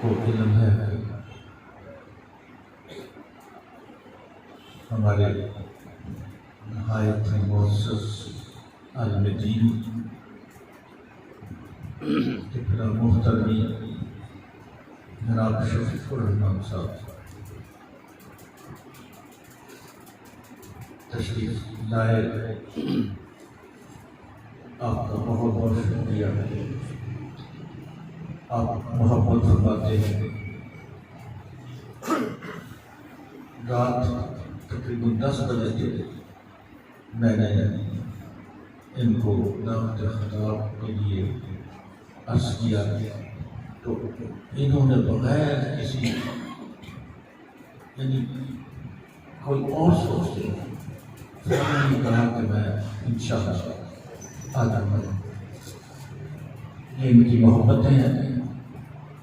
کو علم ہے کہ ہمارے نہایت معزز عالم دین ابن محترمی جناب شفیق الرحمان صاحب تشریف لائے، آپ کا بہت بہت شکریہ ہے۔ آپ محبت فرماتے ہیں۔ رات تقریباً 10 بجے تھے، میں نے ان کو دعوت خطاب کے لیے عرض کیا تو انہوں نے بغیر کسی یعنی کوئی اور سوچتے فوراً کہا کہ میں انشاءاللہ آ جاؤں گا۔ یہ ان کی محبتیں ہیں،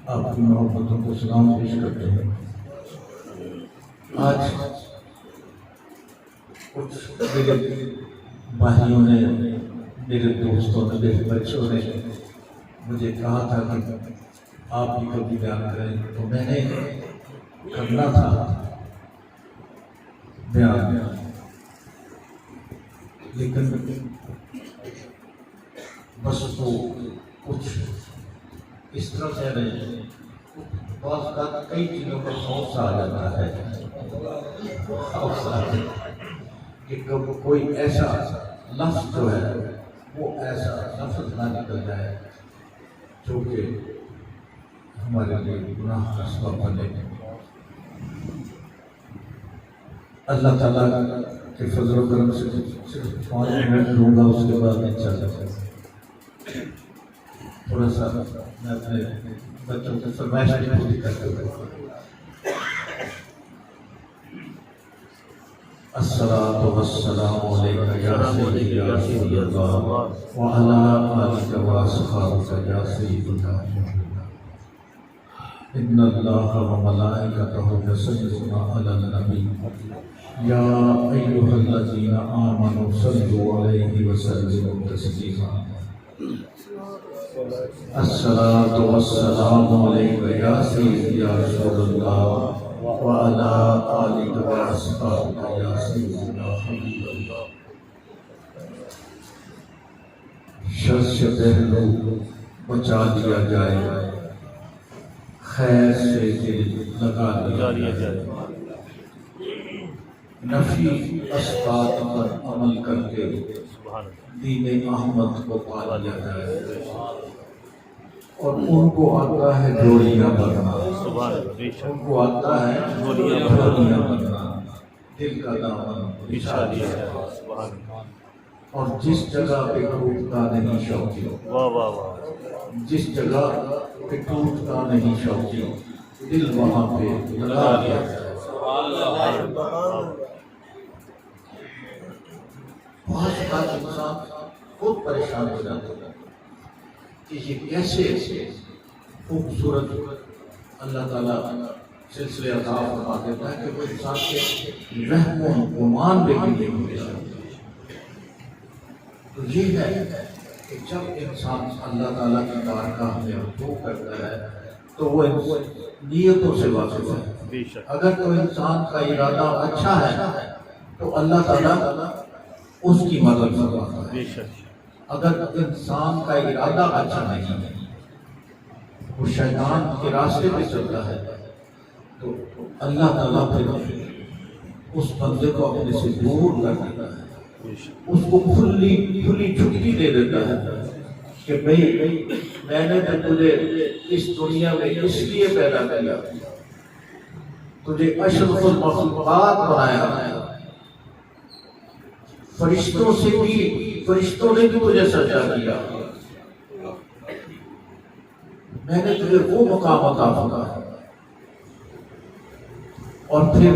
آپ کی محبتوں کو سلام پیش کرتے ہیں۔ آج کچھ میرے بھائیوں نے، میرے دوستوں نے، میرے بچوں نے مجھے کہا تھا کہ آپ بھی کبھی بیان کریں، تو میں نے کرنا تھا بیان، لیکن بس وہ کچھ اس طرح سے نہیں، بعض اوقات کئی چیزوں کا خوف آ جاتا ہے، خوف آتا ہے کہ کوئی ایسا لفظ جو ہے وہ ایسا لفظ نہ نکل جائے جو کہ ہمارے لیے گناہ کا سبب بنے۔ اللہ تعالیٰ کے فضل و کرم سے صرف 5 منٹ لوں گا، اس کے بعد انشاءاللہ تھوڑا سا میں اپنے بچوں کی فرمائش بھی پوری کرتے ہوئے الصلاۃ والسلام علیک یا سیدی یا رسول اللہ وعلی آلک واصحابک یا سیدنا ان اللہ وملائکتہ یصلون علی النبی یا ایھا الذین آمنوا صلوا علیہ وسلموا تسلیما الصلاۃ والسلام علیک یا سیدی یا رسول اللہ وعلی آلک واصحابک یا سیدنا حبیب اللہ۔ شر سے پہلو بچا لیا جائے، خیر سے دل لگا لیا جائے، نفی اسبات پر عمل کر کے دین احمد کو پا لیا جائے، اور ان کو آتا ہے جوڑیاں بننا، ان کو آتا ہے جوڑیاں بننا، دل کا دامن بچھا دیا جائے، اور جس جگہ پہ ٹوٹتا نہیں شوقی، جس جگہ پہ ٹوٹتا نہیں شوقی، دل وہاں پہ لگا دیا جائے۔ بہت بار انسان خود پریشان ہو جاتا ہے کہ یہ کیسے خوبصورت اللہ تعالیٰ سلسلے عطا فرما دیتا ہے کہ وہ انسان کے رحم و گمان بھی نہیں ہوتا۔ تو یہ ہے کہ جب انسان اللہ تعالیٰ کی بارگاہ میں رجوع کرتا ہے تو وہ نیتوں سے واقف ہے۔ اگر تو انسان کا ارادہ اچھا ہے تو اللہ تعالیٰ اس کی مدد فرماتا ہے، اگر انسان کا ارادہ اچھا نہیں ہے، وہ شیطان کے راستے پہ چلتا ہے، تو اللہ تعالیٰ پھر اس بندے کو اپنے سے دور کر دیتا ہے، اس کو کھلی چھٹی دے دیتا ہے کہ بھئی میں نے تجھے اس دنیا میں اس لیے پیدا کیا، تجھے اشرف المخلوقات بنایا، فرشتوں سے بھی، فرشتوں نے بھی تجھے سجدہ کیا، میں نے تجھے وہ مقام عطا فرمایا، اور پھر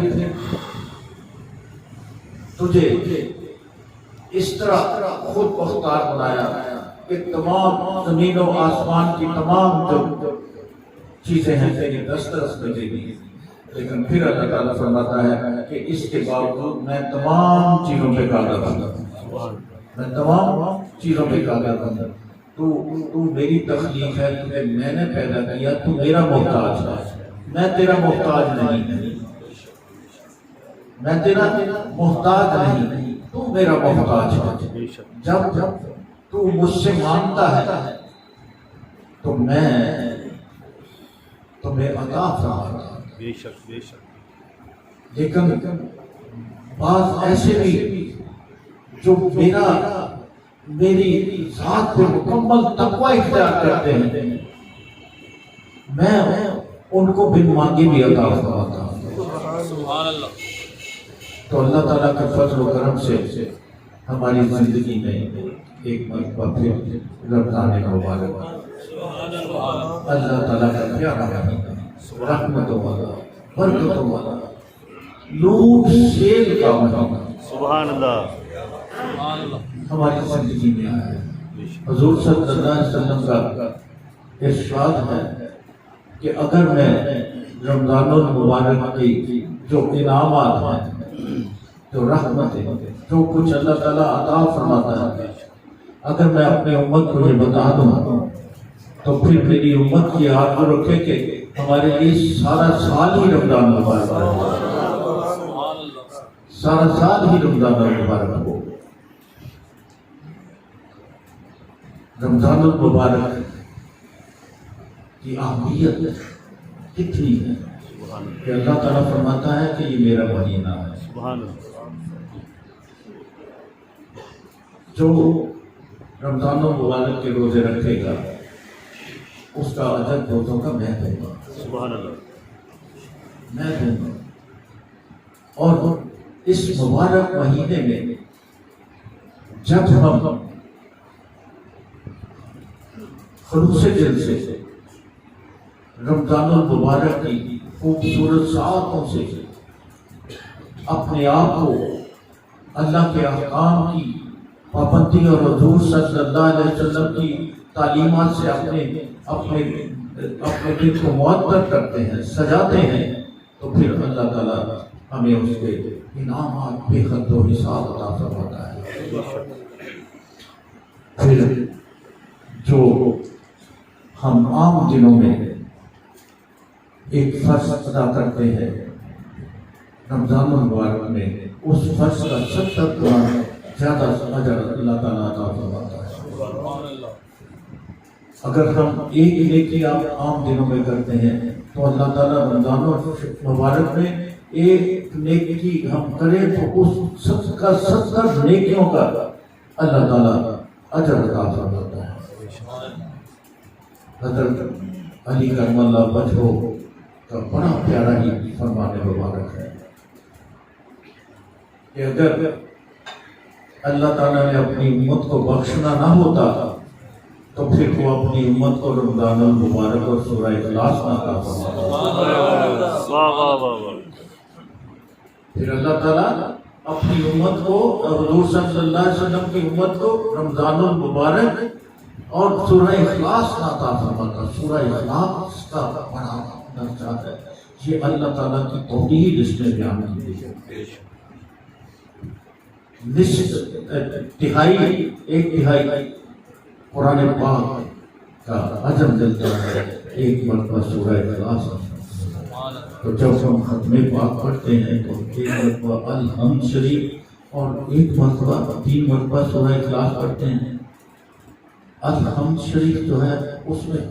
تجھے اس طرح خود مختار بنایا کہ تمام زمین و آسمان کی تمام جو چیزیں ہیں تیری دسترس میں دے دی، لیکن پھر اللہ تعالیٰ فرماتا ہے کہ اس کے باوجود میں تمام چیزوں پہ قادر ہوں، میں تمام چیزوں پہ قادر ہوں، تو تو میری تخلیق ہے، تجھے میں نے پیدا کیا، تو میرا محتاج ہے، میں تیرا محتاج نہیں، میں تیرا محتاج نہیں، تو میرا محتاج ہے۔ جب تو مجھ سے مانگتا ہے تو میں تمہیں عطا فرماتا ہوں۔ بے شک بے شک۔ لیکن بعض ایسے بھی جو میری ذات پہ مکمل تقوی اختیار کرتے ہیں، میں ان کو بن مانگے بھی عطا فرماتا ہوں۔ سبحان اللہ۔ تو اللہ تعالیٰ کے فضل و کرم سے ہماری زندگی میں ایک مرتبہ پھر رمضان مبارک اللہ تعالیٰ کا پیارا مہینہ، رحمتوں والا، برکتوں والا، لوٹ شیل کا مہینہ سبحان اللہ۔ ہماری زندگی میں آیا ہے۔ حضور صلی اللہ علیہ وسلم کا ارشاد ہے کہ اگر میں رمضان المبارک کی جو انعامات ہیں، جو رحمت ہے، جو کچھ اللہ تعالیٰ عطا فرماتا ہے، اگر میں اپنے امت کو یہ بتا دوں تو پھر میری امت یہ یاد رکھے کہ ہمارے لیے سارا سال ہی رمضان مبارک ہے، سارا سال ہی رمضان المبارک ہو۔ رمضان المبارک کی اہمیت کتنی ہے کہ اللہ تعالیٰ فرماتا ہے کہ یہ میرا مہینہ ہے۔ سبحان اللہ۔ جو رمضان المبارک کے روزے رکھے گا اس کا اجر دوستوں کا میں دوں گا، سبحان اللہ۔ میں دوں گا۔ اور اس مبارک مہینے میں جب ہم خلوص دل سے رمضان المبارک کی خوبصورت ساعتوں سے اپنے آپ کو اللہ کے احکام کی پابندی اور حضور صلی اللہ علیہ وسلم کی تعلیمات سے اپنے دل کو معطر کرتے ہیں، سجاتے ہیں، تو پھر اللہ تعالیٰ ہمیں اس کے انعامات بے حد و حساب عطا فرماتا ہے۔ پھر جو ہم عام دنوں میں ایک فرض ادا کرتے ہیں، رمضان المبارک میں اس فرض کا 70 گنا زیادہ اجر اللہ تعالیٰ عطا فرماتا ہے۔ اگر ہم ایک نیکی عام دنوں میں کرتے ہیں تو اللہ تعالیٰ رمضان المبارک میں ایک نیکی ہم کریں تو اس سب کا 70 نیکیوں کا اللہ تعالیٰ اجر عطا فرماتا ہے۔ حضرت علی کرم اللہ وجہہ کا بڑا پیارا ہی فرمان مبارک ہے کہ اگر اللہ تعالیٰ نے اپنی امت کو بخشنا نہ ہوتا تو پھر وہ اپنی امت کو رمضان المبارک اور سورہ اخلاص نہ عطا فرماتا۔ پھر اللہ تعالیٰ اپنی امت کو، حضور صلی اللہ علیہ وسلم کی امت کو رمضان المبارک اور سورہ اخلاص نہ عطا فرماتا۔ سورہ اخلاص کا بڑا درجہ ہے، یہ اللہ تعالیٰ کی توحید اس میں بیان کی گئی ہے۔ ایک تہائی قرآن پاک کا عجم ملتا ہے ایک مرتبہ سورہ اخلاص۔ تو جب ہم ختم پاک پڑھتے ہیں تو ایک مرتبہ الحمد شریف اور ایک مرتبہ 3 مرتبہ سورہ اخلاص پڑھتے ہیں۔ الحمد شریف جو ہے اس میں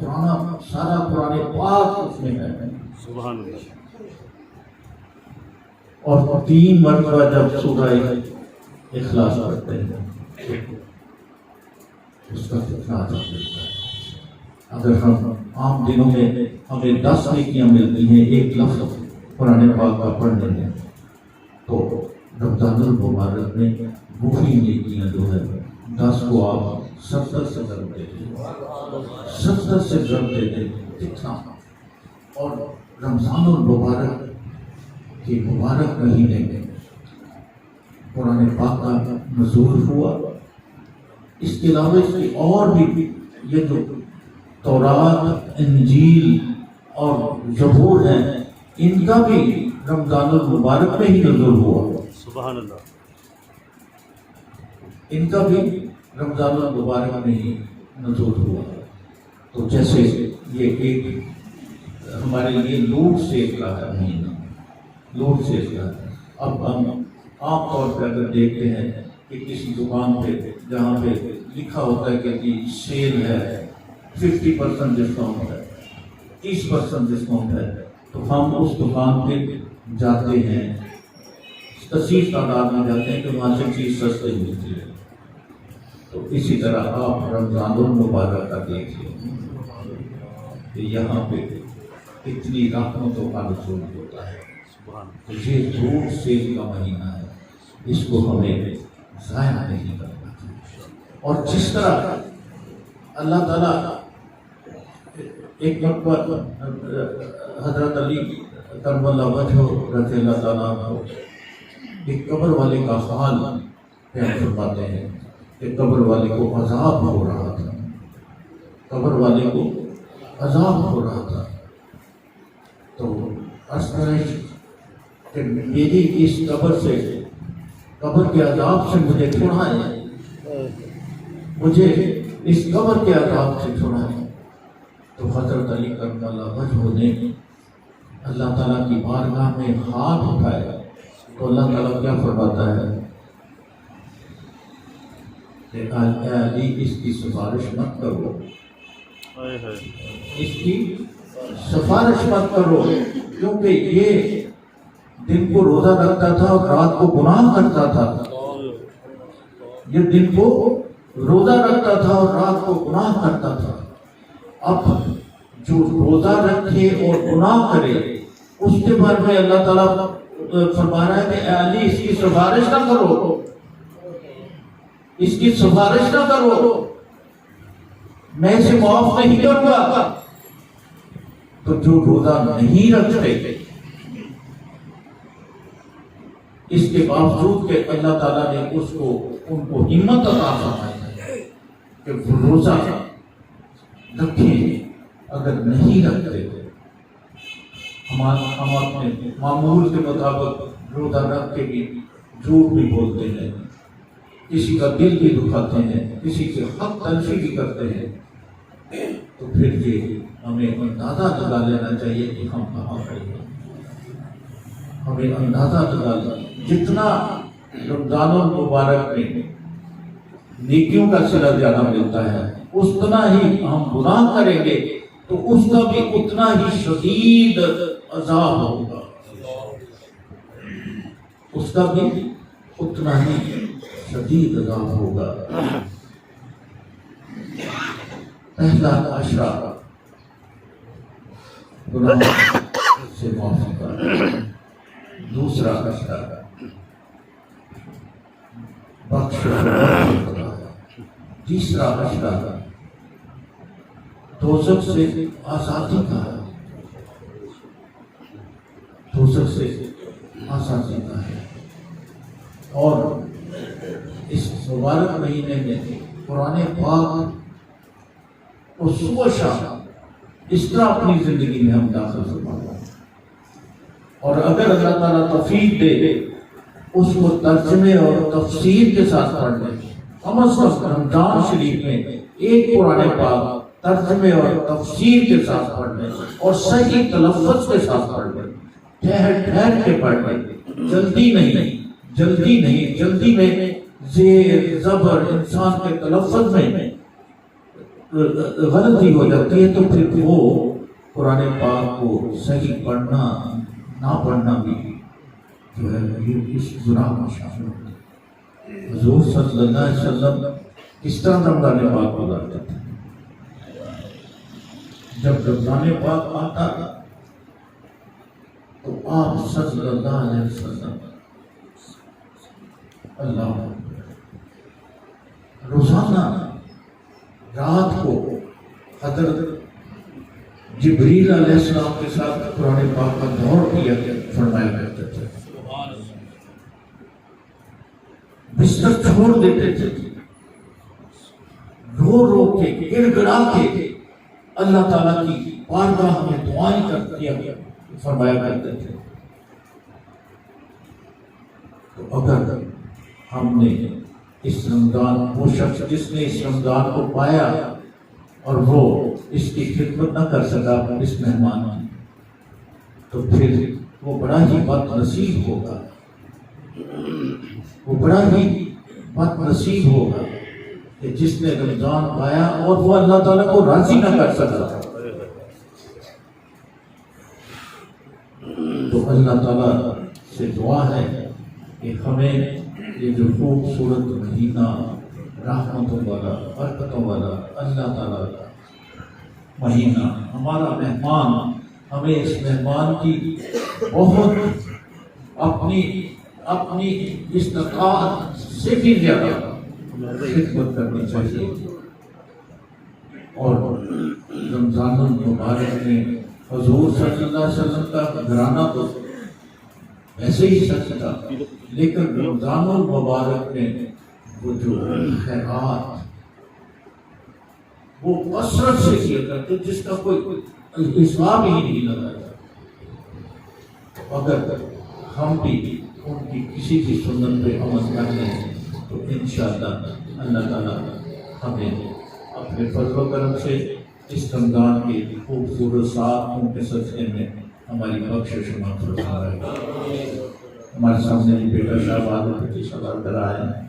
سارا قرآن پاک اس میں ہے، سبحان اللہ۔ اور 3 مرتبہ جب سورہ اخلاص پڑھتے ہیں اس کا کتنا اجر ملتا ہے۔ اگر ہم عام دنوں میں ہمیں 10 نیکیاں ملتی ہیں ایک لفظ قرآن پاک کا پڑھنے میں، تو رمضان المبارک میں وہی نیکیاں جو ہے 10 کو آپ 70 سے ضرب دیتے ہیں، 70 سے ضرب دیتے ہیں کتنا۔ اور رمضان المبارک کے مبارک مہینے میں قرآن پاک کا نزول ہوا۔ اس کے علاوہ اس کی اور بھی یہ جو تورات، انجیل اور زبور ہیں ان کا بھی رمضان المبارک میں ہی نزول ہوا، سبحان اللہ۔ ان کا بھی رمضان المبارک میں ہی نزول ہوا. تو جیسے یہ ایک ہمارے لیے لوٹ سیل کا ہے مہینہ، لوٹ سیل کا ہے. اب ہم عام طور پہ اگر دیکھتے ہیں کہ کسی دکان پہ جہاں پہ لکھا ہوتا ہے کہ جی سیل ہے، 50% ڈسکاؤنٹ ہے، 30% ڈسکاؤنٹ ہے، تو ہم اس دکان پہ جاتے ہیں، کثیر تعداد میں جاتے ہیں کہ وہاں سے چیز سستی ملتی ہے. تو اسی طرح آپ رمضان المبارک کا دیکھیے کہ یہاں پہ اتنی رحمتوں کا نزول ہوتا ہے. یہ دھوپ سیل کا مہینہ ہے، اس کو ہمیں ضائع نہیں کرنا چاہیے. اور جس طرح اللہ تعالیٰ ایک مرتبہ حضرت علی کرم اللہ وجہ رضی اللہ تعالیٰ عنہ ایک قبر والے کا حال بیان فرماتے ہیں کہ قبر والے کو عذاب ہو رہا تھا، قبر والے کو عذاب ہو رہا تھا. تو عرض کریں کہ میری اس قبر سے، قبر کے عذاب سے مجھے چھڑائیں، مجھے اس قبر کے عذاب سے چھڑائیں. تو حضرت علی کرم اللہ وجہ نے اللہ تعالیٰ کی بارگاہ میں ہاتھ اٹھایا تو اللہ تعالیٰ کیا فرماتا ہے کہ اے علی اس کی سفارش مت کرو، اس کی سفارش مت کرو، کیونکہ یہ دن کو روزہ رکھتا تھا اور رات کو گناہ کرتا تھا. یہ دن کو روزہ رکھتا تھا اور رات کو گناہ کرتا تھا. اب جو روزہ رکھے اور گناہ کرے اس کے بارے میں اللہ تعالیٰ فرما رہا ہے کہ اے علی اس کی سفارش نہ کرو، اس کی سفارش نہ کرو، میں اسے معاف نہیں کروں گا. تو جو روزہ نہیں رکھتے اس کے باوجود کہ اللہ تعالیٰ نے ان کو ہمت عطا فرمائی ہے کہ وہ روزہ رکھیں، اگر نہیں رکھتے ہم اپنے معمول کے مطابق روزہ رکھ کے بھی جھوٹ بھی بولتے ہیں، کسی کا دل بھی دکھاتے ہیں، کسی کے حق تلفی بھی کرتے ہیں. تو پھر یہ ہمیں اندازہ لگا لینا چاہیے کہ ہم کہاں کھڑے ہیں. ہمیں اندازہ لگا جتنا رمضان المبارک میں نیکیوں کا صلہ زیادہ ملتا ہے اتنا ہی ہم گناہ کریں گے تو اس کا بھی اتنا ہی شدید عذاب ہوگا، اس کا بھی اتنا ہی شدید عذاب ہوگا. پہلا عشرہ گناہ سے معافی کا، دوسرا عشرہ بخش کا، تیسرا عشرہ دوزخ سے آزادی کا، دوزخ سے آزادی کا ہے. اور اس مبارک مہینے میں قرآن پاک کو صبح شام اس طرح اپنی زندگی میں ہم داخل فرمانا، اور اگر اللہ تعالیٰ توفیق دے اس کو ترجمے اور تفسیر کے ساتھ پڑھنے، کم از کم رمضان شریف میں ایک قرآن پاک ترجمے اور تفسیر کے ساتھ پڑھنے اور صحیح تلفظ کے ساتھ پڑھنے، ٹھہر ٹھہر کے پڑھنے، جلدی نہیں، جلدی میں زیر زبر انسان کے تلفظ میں غلطی ہو جاتی ہے، تو پھر وہ قرآن پاک کو صحیح پڑھنا نہ پڑھنا بھی جو ہے یہ اس گناہ میں شامل ہوتا ہے. حضور صلی اللہ علیہ وسلم کس طرح رمضان پاک گزارتے تھے؟ جب رمضان پاک آتا تو آپ صلی اللہ علیہ وسلم اللہ روزانہ رات کو حضرت جبریل علیہ السلام کے ساتھ قرآن پاک کا دور کیا فرمایا کرتے تھے، بستر چھوڑ دیتے تھے، رو رو کے گڑ گڑا کے اللہ تعالیٰ کی بارگاہ میں دعائیں کیا فرمایا کرتے تھے. تو اگر ہم نے اس رمضان، وہ شخص جس نے اس رمضان کو پایا اور وہ اس کی خدمت نہ کر سکا اس مہمان کی، تو پھر وہ بڑا ہی بد نصیب ہوگا، وہ بڑا ہی بد نصیب ہوگا کہ جس نے رمضان پایا اور وہ اللہ تعالیٰ کو راضی نہ کر سکا۔ تو اللہ تعالیٰ سے دعا ہے کہ ہمیں یہ جو خوبصورت مہینہ رحمتوں والا برکتوں والا اللہ تعالیٰ کا مہینہ، ہمارا مہمان، ہمیں اس مہمان کی بہت اپنی استطاعت سے بھی زیادہ خدمت کرنی چاہیے۔ اور رمضان المبارک میں حضور صلی اللہ علیہ وسلم کا گھرانہ تو ایسے ہی سچ تھا، لیکن رمضان المبارک میں وہ جو خیرات وہ کثرت سے کیا کرتے جس کا کوئی حساب ہی نہیں لگاتا۔ اگر ہم بھی ان کی کسی بھی سنت پہ عمل کر لیں تو انشاءاللہ اللہ تعالیٰ ہمیں اپنے فضل و کرم سے اس رمضان کے خوبصورت ساتھوں کے صدقے میں ہماری بخشش فرمائے۔ ہمارے سامنے بیٹا شاہ بہادر سوال کر رہا ہے۔